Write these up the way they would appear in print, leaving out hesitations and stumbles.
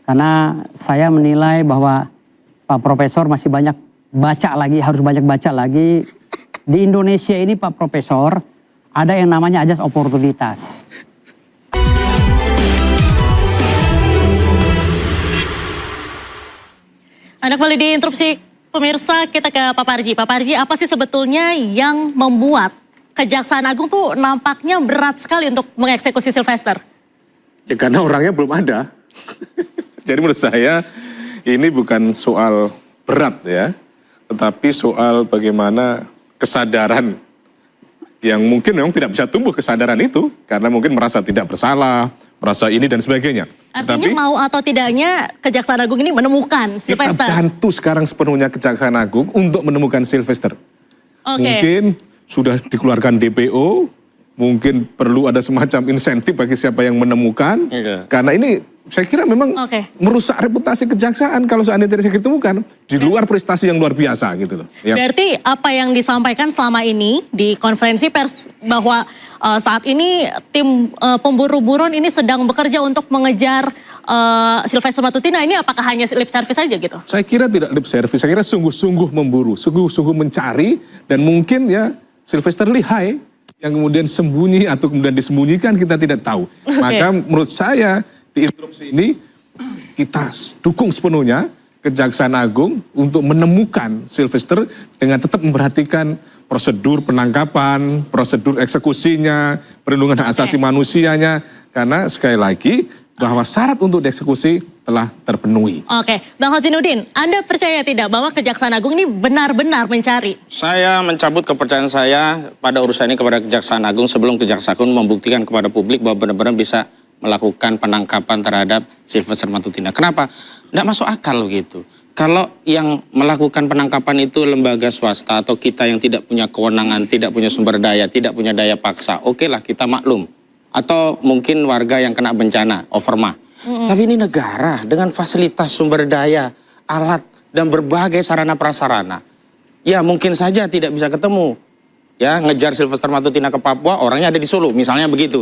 Karena saya menilai bahwa Pak Profesor masih banyak baca lagi, harus banyak baca lagi. Di Indonesia ini Pak Profesor ada yang namanya ajas oportunitas. Anda kembali di interupsi pemirsa, kita ke Pak Parji. Pak Parji, apa sih sebetulnya yang membuat Kejaksaan Agung tuh nampaknya berat sekali untuk mengeksekusi Sylvester? Ya karena orangnya belum ada. Jadi menurut saya ini bukan soal berat ya, tetapi soal bagaimana kesadaran yang mungkin memang tidak bisa tumbuh kesadaran itu karena mungkin merasa tidak bersalah, merasa ini dan sebagainya. Artinya Tetapi, mau atau tidaknya Kejaksaan Agung ini menemukan Sylvester. kita bantu sekarang sepenuhnya Kejaksaan Agung untuk menemukan Sylvester. Mungkin sudah dikeluarkan DPO, mungkin perlu ada semacam insentif bagi siapa yang menemukan. Karena ini saya kira memang merusak reputasi kejaksaan kalau seandainya tidak ditemukan. Di luar prestasi yang luar biasa gitu loh. Ya. Berarti apa yang disampaikan selama ini di konferensi pers bahwa saat ini tim pemburu buron ini sedang bekerja untuk mengejar Sylvester Matutina, ini apakah hanya lip service saja gitu? Saya kira tidak lip service, saya kira sungguh-sungguh memburu, sungguh-sungguh mencari dan mungkin ya Sylvester lihai yang kemudian sembunyi atau kemudian disembunyikan kita tidak tahu. Maka menurut saya di interupsi ini kita dukung sepenuhnya Kejaksaan Agung untuk menemukan Sylvester dengan tetap memperhatikan prosedur penangkapan, prosedur eksekusinya, perlindungan hak asasi manusianya. Karena sekali lagi bahwa syarat untuk dieksekusi telah terpenuhi. Bang Hozinuddin, Anda percaya tidak bahwa Kejaksaan Agung ini benar-benar mencari? Saya mencabut kepercayaan saya pada urusan ini kepada Kejaksaan Agung sebelum Kejaksaan Agung membuktikan kepada publik bahwa benar-benar bisa melakukan penangkapan terhadap Sylvester Matutina. Kenapa? Tidak masuk akal loh gitu. Kalau yang melakukan penangkapan itu lembaga swasta atau kita yang tidak punya kewenangan, tidak punya sumber daya, tidak punya daya paksa, oke lah kita maklum. Atau mungkin warga yang kena bencana, overma. Tapi ini negara dengan fasilitas sumber daya, alat, dan berbagai sarana prasarana. Ya mungkin saja tidak bisa ketemu. Ya ngejar Sylvester Matutina ke Papua, orangnya ada di Solo, misalnya begitu.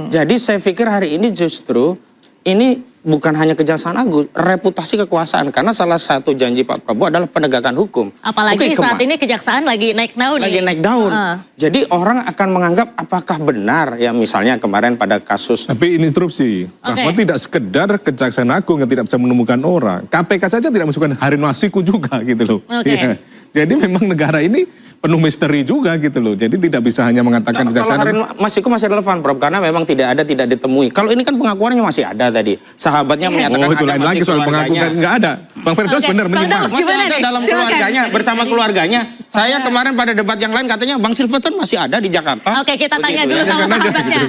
Jadi saya pikir hari ini justru ini bukan hanya Kejaksaan Agung, reputasi kekuasaan. Karena salah satu janji Pak Prabowo adalah penegakan hukum. Apalagi saat ini Kejaksaan lagi naik daun. Lagi naik daun. Jadi orang akan menganggap apakah benar ya misalnya kemarin pada kasus. Tapi ini interupsi, bahwa tidak sekedar Kejaksaan Agung yang tidak bisa menemukan orang. KPK saja tidak masukkan Harun Masiku juga gitu loh. Ya. Jadi memang negara ini penuh misteri juga gitu loh. Jadi tidak bisa hanya mengatakan Kejaksaan Agung. Kalau Masiku masih relevan, Prof, karena memang tidak ada, tidak ditemui. Kalau ini kan pengakuannya masih ada tadi. Sahabatnya menyatakan itu lain lagi soal pengakuan nggak ada. Bang Firdaus benar menyimpang. Masih ada dalam keluarganya, bersama keluarganya. Saya kemarin pada debat yang lain katanya Bang Sylvester masih ada di Jakarta. Kita tanya dulu sama sahabatnya.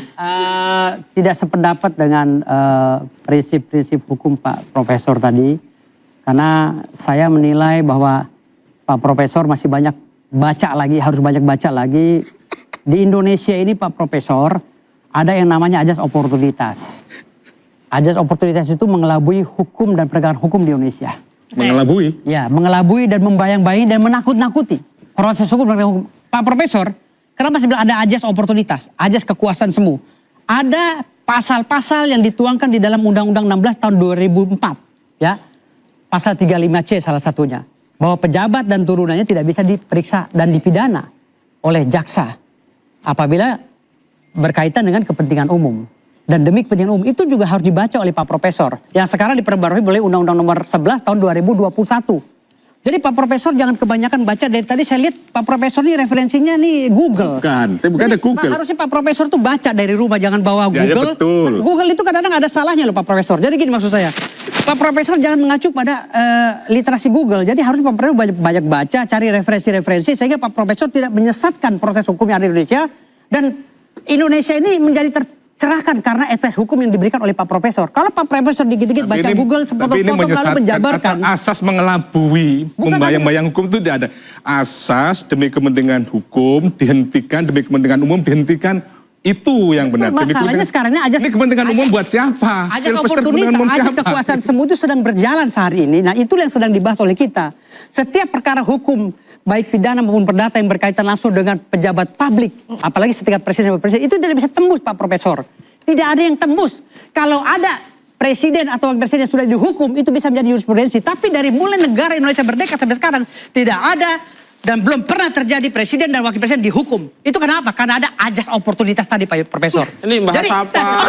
Tidak sependapat dengan prinsip-prinsip hukum Pak Profesor tadi. Karena saya menilai bahwa Pak Profesor masih banyak baca lagi, harus banyak baca lagi. Di Indonesia ini Pak Profesor ada yang namanya ajas oportunitas. Ajas oportunitas itu mengelabui hukum dan penegakan hukum di Indonesia. Mengelabui? Ya, mengelabui dan membayang-bayangi dan menakut-nakuti proses hukum dan hukum. Pak Profesor, kenapa saya bilang ada ajas oportunitas, ajas kekuasaan semu? Ada pasal-pasal yang dituangkan di dalam Undang-Undang 16 tahun 2004, ya. Pasal 35C salah satunya. Bahwa pejabat dan turunannya tidak bisa diperiksa dan dipidana oleh jaksa apabila berkaitan dengan kepentingan umum. Dan demi kepentingan umum itu juga harus dibaca oleh Pak Profesor. Yang sekarang diperbarui oleh Undang-Undang nomor 11 tahun 2021. Jadi Pak Profesor jangan kebanyakan baca. Dari tadi saya lihat Pak Profesor ini referensinya nih Google. Bukan, saya bukan ada Google. Harusnya Pak Profesor tuh baca dari rumah, jangan bawa Google. Ya, betul. Google itu kadang-kadang ada salahnya loh Pak Profesor. Jadi gini maksud saya. Pak Profesor jangan mengacu pada literasi Google. Jadi harus Pak Profesor banyak baca, cari referensi-referensi sehingga Pak Profesor tidak menyesatkan proses hukum yang ada di Indonesia. Dan Indonesia ini menjadi tercerahkan karena advice hukum yang diberikan oleh Pak Profesor. Kalau Pak Profesor dikit-dikit baca Google, sepotong-potong lalu menjabarkan. Asas mengelabui, membayang-bayang hukum itu tidak ada. Asas demi kepentingan hukum dihentikan, demi kepentingan umum dihentikan. Itu yang benar. Masalahnya sekarang ini kepentingan umum buat siapa? Ajas oportunitas, ajas kekuasaan semu itu sedang berjalan sehari ini. Nah itulah yang sedang dibahas oleh kita. Setiap perkara hukum, baik pidana maupun perdata yang berkaitan langsung dengan pejabat publik, apalagi setingkat presiden dan presiden, itu tidak bisa tembus Pak Profesor. Tidak ada yang tembus. Kalau ada presiden atau wakil presiden sudah dihukum, itu bisa menjadi jurisprudensi. Tapi dari mulai negara Indonesia merdeka sampai sekarang tidak ada dan belum pernah terjadi presiden dan wakil presiden dihukum. Itu kenapa? Karena ada ajas oportunitas tadi Pak Profesor. Ini bahas apa?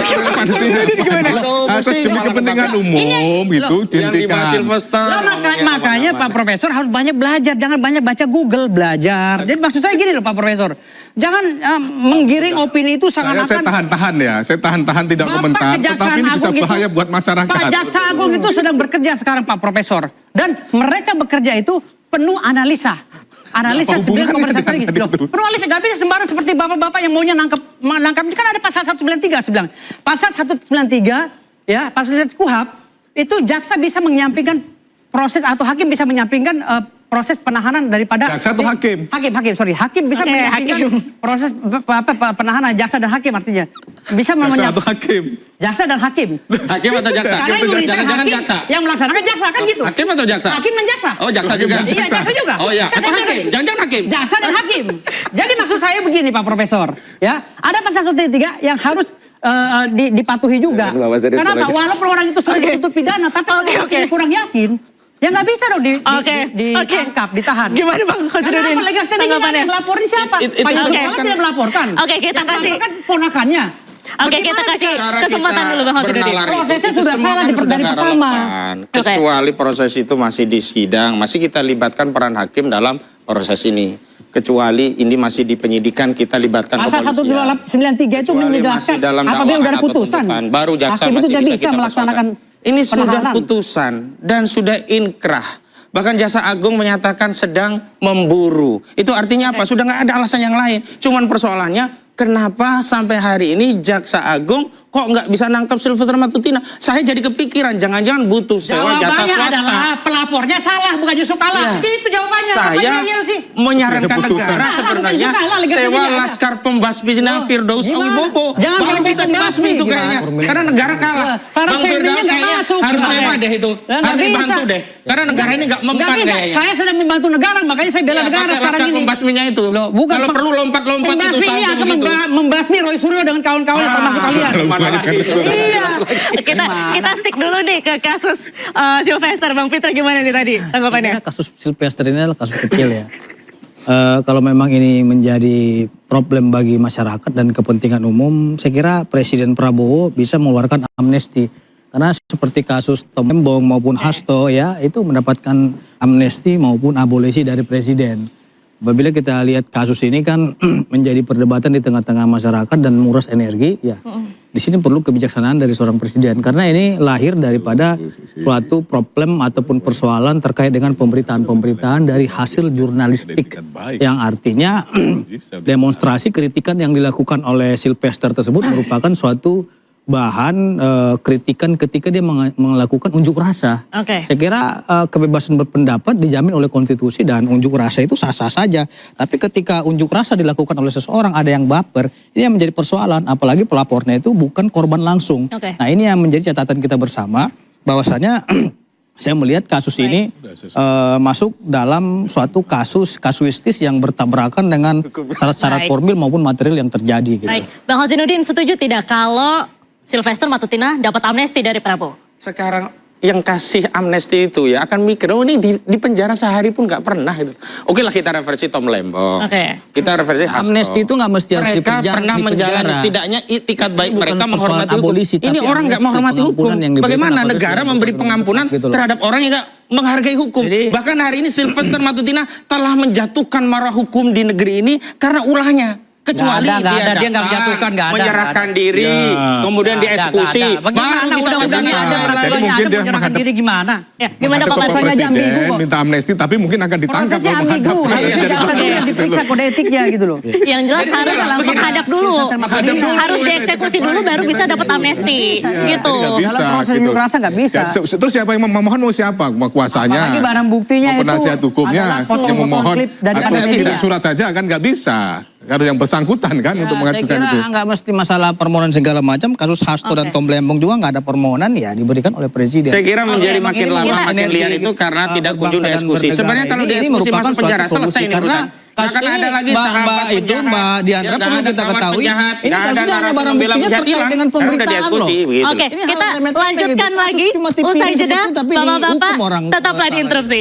Asas demi kepentingan umum gitu Yang dibahas dihentikan. Sylvester. Lah, makanya Pak Profesor harus banyak belajar, jangan banyak baca Google, belajar. Jadi maksud saya gini loh Pak Profesor, jangan menggiring opini itu Saya seakan-akan tahan-tahan ya, saya tahan-tahan tidak Bapak komentar, Kejaksaan tetapi ini bisa Agung itu- bahaya buat masyarakat. Pak Jaksa Agung itu sedang bekerja sekarang Pak Profesor, dan mereka bekerja itu penuh analisa. Analisa Apa sebenarnya hubungannya pemerintah dengan gitu. itu? Penuh analisa, gak bisa sembarang seperti bapak-bapak yang maunya menangkap. Kan ada pasal 193 saya bilang. Pasal 193 ya, pasal KUHP itu jaksa bisa menyampingkan proses atau hakim bisa menyampingkan proses penahanan daripada Jaksa atau hakim? Hakim bisa Oke, menyampingkan hakim. proses penahanan jaksa dan hakim artinya. Bisa Jaksa menyampingkan atau hakim? jaksa dan hakim. Hakim atau jaksa? Karena yang memerintah Jangan-jangan hakim, jaksa. yang melaksanakan jaksa kan gitu. Hakim atau jaksa? Hakim dan jaksa. Oh, jaksa juga. Iya, jaksa juga. Oh iya, Kan atau saya hakim? bilang, Jangan-jangan hakim? Jaksa dan hakim. Jadi maksud saya begini Pak Profesor, ya ada pasal 193 yang harus dipatuhi juga. Bapak serius Kenapa? kalau itu. Walaupun orang itu sudah dituntut pidana, tapi kalau hakimnya kurang yakin, ya nggak bisa dong ditangkap, ditahan. Gimana Bang Khosrudin? Kenapa legal standing Tanggapannya? yang laporin siapa? Itu Pak Yusuf oke. Kala tidak melaporkan. Oke, kita Yang kasih. melaporkan ponakannya. Oke, kita Bagaimana kasih bisa- kesempatan dulu Bang Khosrudin. bernalar Prosesnya itu sudah semua salah kan dari sudah nggak pertama. relevan. Oke. Kecuali proses itu masih di sidang, masih kita libatkan peran hakim dalam proses ini. Kecuali ini masih di penyidikan, kita libatkan Pasal kepolisian. 193 itu Kecuali menjelaskan masih dalam apabila dakwaan udah ada atau putusan. tuntutan, baru jaksa hakim itu masih tidak bisa bisa kita melaksanakan persoalkan. Ini sudah penahanan. putusan dan sudah inkrah. Bahkan Jaksa Agung menyatakan sedang memburu. Itu artinya apa? Sudah nggak ada alasan yang lain. Cuman persoalannya kenapa sampai hari ini Jaksa Agung kok nggak bisa nangkap Sylvester Matutina? Saya jadi kepikiran, jangan-jangan butuh sewa jasa Jawabannya swasta. adalah pelapornya salah, bukan Yusuf Kala. Iya. Itu jawabannya. Apa Saya ngeyel sih? menyarankan Ada putusan. negara sebenarnya Bukan legal sewa standing ada. laskar pembasmina Firdaus gimana? Wibowo. Jangan Baru sampai bisa dibasmi pembasmi, itu gimana? kayaknya. Karena negara kalah. Karena Bang Firdaus Firdaus nggak kayaknya masuk, harus gimana? sewa deh itu. Nggak Harus dibantu bisa. deh. Karena negara ini nggak mempan Nggak bisa. kayaknya. Saya sedang membantu negara, makanya saya bela Iya, negara pakai sekarang laskar ini. pembasminya itu. Loh, bukan Kalau perlu lompat-lompat itu pembasmi ini salto akan begitu. membasmi Roy Suryo dengan kawan-kawan termasuk kalian. Mana lagi? Iya. Kita stick dulu nih ke kasus Sylvester. Bang Fitra gimana nih tadi tanggapannya? Kasus Sylvester ini adalah kasus kecil ya. Kalau memang ini menjadi problem bagi masyarakat dan kepentingan umum, saya kira Presiden Prabowo bisa mengeluarkan amnesti. Karena seperti kasus Tom Lembong maupun Hasto ya, itu mendapatkan amnesti maupun abolisi dari Presiden. Apabila kita lihat kasus ini kan menjadi perdebatan di tengah-tengah masyarakat dan menguras energi, ya di sini perlu kebijaksanaan dari seorang presiden karena ini lahir daripada suatu problem ataupun persoalan terkait dengan pemberitaan-pemberitaan dari hasil jurnalistik yang artinya demonstrasi kritikan yang dilakukan oleh Sylvester tersebut merupakan suatu bahan kritikan ketika dia melakukan unjuk rasa. Oke. Saya kira kebebasan berpendapat dijamin oleh konstitusi dan unjuk rasa itu sah-sah saja. Tapi ketika unjuk rasa dilakukan oleh seseorang ada yang baper, ini yang menjadi persoalan. Apalagi pelapornya itu bukan korban langsung. Oke. Nah ini yang menjadi catatan kita bersama bahwasanya saya melihat kasus ini masuk dalam suatu kasus kasuistis yang bertabrakan dengan syarat-syarat Baik. formil maupun material yang terjadi. Gitu. Baik, Bang Khosrudin setuju tidak kalau Sylvester Matutina dapat amnesti dari Prabowo? Sekarang yang kasih amnesti itu ya akan mikir, oh ini di penjara sehari pun nggak pernah itu. Oke lah kita reversi Tom Lembong. Oke. Kita reversi Hasto. Amnesti itu nggak mesti harus Mereka di pernah penjara. menjalani setidaknya itikat baik Bukan mereka persoalan menghormati hukum. abolisi, Ini tapi orang nggak amnesti, menghormati hukum. pengampunan yang diberikan Bagaimana apabila negara sudah memberi dilakukan pengampunan gitu loh. terhadap orang yang nggak menghargai hukum. Jadi- Bahkan hari ini Sylvester Matutina telah menjatuhkan marah hukum di negeri ini karena ulahnya. Kecuali Nggak ada, dia nggak datang, menjatuhkan, nggak ada, menyerahkan nggak diri, Ya. kemudian dieksekusi, Bagaimana baru bisa undang-undangnya menjadi ada, lain. peraturannya Jadi mungkin ada, dia menyerahkan menghadap- diri gimana? Ya, gimana Menghadap Pak Bapak Baswannya Presiden, ambigu kok. minta amnesti tapi mungkin akan ditangkap Prosesnya kalau ambigu, menghadap. harus Iya, dijalankan jadi dulu, diperiksa kode etiknya gitu loh. Yang jelas Jadi harus sudah langsung begini. hadap dulu. Menghadap dulu. Harus dieksekusi dulu baru bisa dapat amnesti. Iya, Gitu. jadi nggak bisa, Dalam proses gitu. unjuk rasa nggak bisa. Ya, terus siapa yang memohon mau siapa? Kuasanya. Apalagi barang buktinya mau itu penasihat hukumnya adalah yang foto-foto memohon. klip dari Atau media. kirim surat saja kan nggak bisa. Harus yang bersangkutan kan untuk mengajukan saya itu. kira nggak mesti masalah permohonan segala macam. Kasus Hasto dan Tom Lembong juga nggak ada permohonan ya diberikan oleh presiden. Saya kira menjadi Memang makin ini lama menguras makin energi liar itu karena tidak kunjung berbangsa dan dieksekusi. bernegara. Sebenarnya kalau Ini dieksekusi merupakan masuk penjara suatu solusi selesai ini karena urusan. kasus akan ini ada lagi Mbak sahabat itu penjahat. Mbak Diandra Ya, perlu nggak ada kita kawan ketahui. penjahat, Ini nggak ada kasusnya hanya narasi barang membela buktinya penjahat terkait hilang. dengan Karena udah pemberitaan loh. diskusi, begitu. Oke, Ini kita hal remeh-temeh lanjutkan gitu. Kasus lagi. cuma tipis Usai seperti jeda, itu, tapi Bapak-Bapak dihukum orang tetaplah di salah. interupsi.